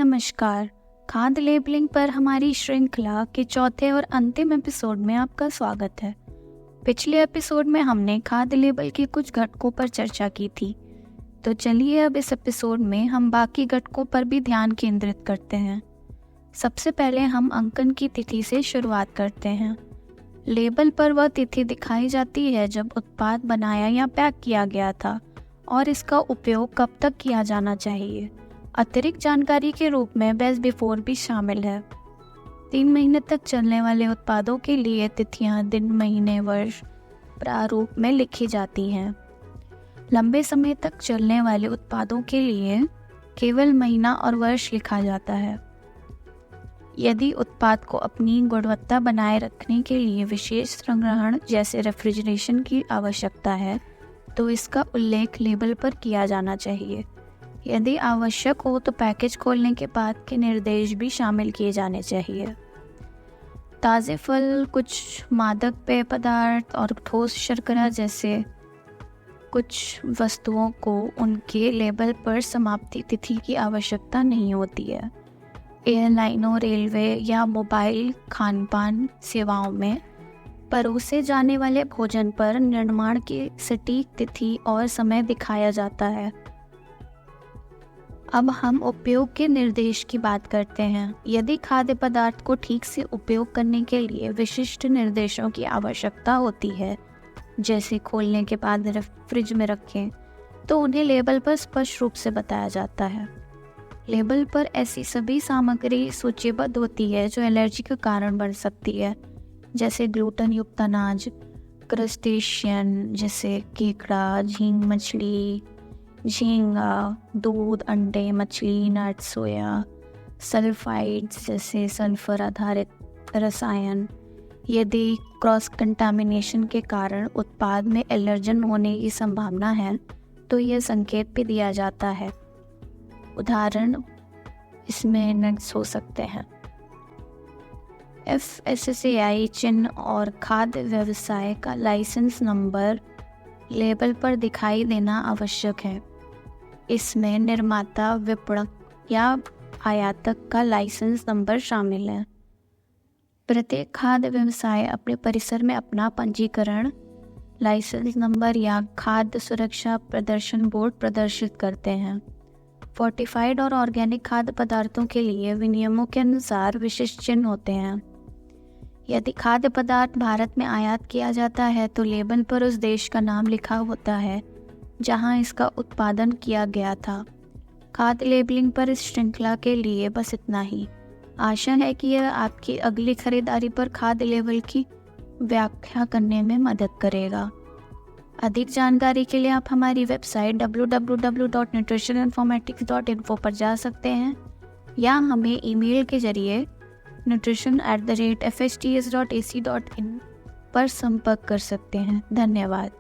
नमस्कार। खाद्य लेबलिंग पर हमारी श्रृंखला के चौथे और अंतिम एपिसोड में आपका स्वागत है। पिछले एपिसोड में हमने खाद्य लेबल के कुछ घटकों पर चर्चा की थी, तो चलिए अब इस एपिसोड में हम बाकी घटकों पर भी ध्यान केंद्रित करते हैं। सबसे पहले हम अंकन की तिथि से शुरुआत करते हैं। लेबल पर वह तिथि दिखाई जाती है जब उत्पाद बनाया या पैक किया गया था और इसका उपयोग कब तक किया जाना चाहिए। अतिरिक्त जानकारी के रूप में बेस्ट बिफोर भी शामिल है। 3 महीने तक चलने वाले उत्पादों के लिए तिथियां दिन, महीने, वर्ष प्रारूप में लिखी जाती हैं। लंबे समय तक चलने वाले उत्पादों के लिए केवल महीना और वर्ष लिखा जाता है। यदि उत्पाद को अपनी गुणवत्ता बनाए रखने के लिए विशेष संग्रहण जैसे रेफ्रिजरेशन की आवश्यकता है, तो इसका उल्लेख लेबल पर किया जाना चाहिए। यदि आवश्यक हो तो पैकेज खोलने के बाद के निर्देश भी शामिल किए जाने चाहिए। ताज़े फल, कुछ मादक पेय पदार्थ और ठोस शर्करा जैसे कुछ वस्तुओं को उनके लेबल पर समाप्ति तिथि की आवश्यकता नहीं होती है। एयरलाइनों, रेलवे या मोबाइल खानपान सेवाओं में परोसे जाने वाले भोजन पर निर्माण की सटीक तिथि और समय दिखाया जाता है। अब हम उपयोग के निर्देश की बात करते हैं। यदि खाद्य पदार्थ को ठीक से उपयोग करने के लिए विशिष्ट निर्देशों की आवश्यकता होती है, जैसे खोलने के बाद फ्रिज में रखें, तो उन्हें लेबल पर स्पष्ट रूप से बताया जाता है। लेबल पर ऐसी सभी सामग्री सूचीबद्ध होती है जो एलर्जी का कारण बन सकती है, जैसे ग्लूटेन युक्त अनाज, क्रस्टेशियन जैसे केकड़ा, झींग मछली, झींगा, दूध, अंडे, मछली, नट, सोया, सल्फाइड्स जैसे सल्फर आधारित रसायन। यदि क्रॉस कंटामिनेशन के कारण उत्पाद में एलर्जन होने की संभावना है, तो यह संकेत भी दिया जाता है। उदाहरण इसमें नट्स हो सकते हैं। FSSAI चिन्ह और खाद्य व्यवसाय का लाइसेंस नंबर लेबल पर दिखाई देना आवश्यक है। इसमें निर्माता, विपणक या आयातक का लाइसेंस नंबर शामिल है। प्रत्येक खाद्य व्यवसाय अपने परिसर में अपना पंजीकरण, लाइसेंस नंबर या खाद्य सुरक्षा प्रदर्शन बोर्ड प्रदर्शित करते हैं। फोर्टिफाइड और ऑर्गेनिक खाद्य पदार्थों के लिए विनियमों के अनुसार विशिष्ट चिन्ह होते हैं। यदि खाद्य पदार्थ भारत में आयात किया जाता है तो लेबल पर उस देश का नाम लिखा होता है जहां इसका उत्पादन किया गया था। खाद्य लेबलिंग पर इस श्रृंखला के लिए बस इतना ही। आशा है कि यह आपकी अगली खरीदारी पर खाद्य लेबल की व्याख्या करने में मदद करेगा। अधिक जानकारी के लिए आप हमारी वेबसाइट www.nutritioninformatics.info पर जा सकते हैं या हमें ईमेल के जरिए nutrition@fhts.ac.in पर संपर्क कर सकते हैं। धन्यवाद।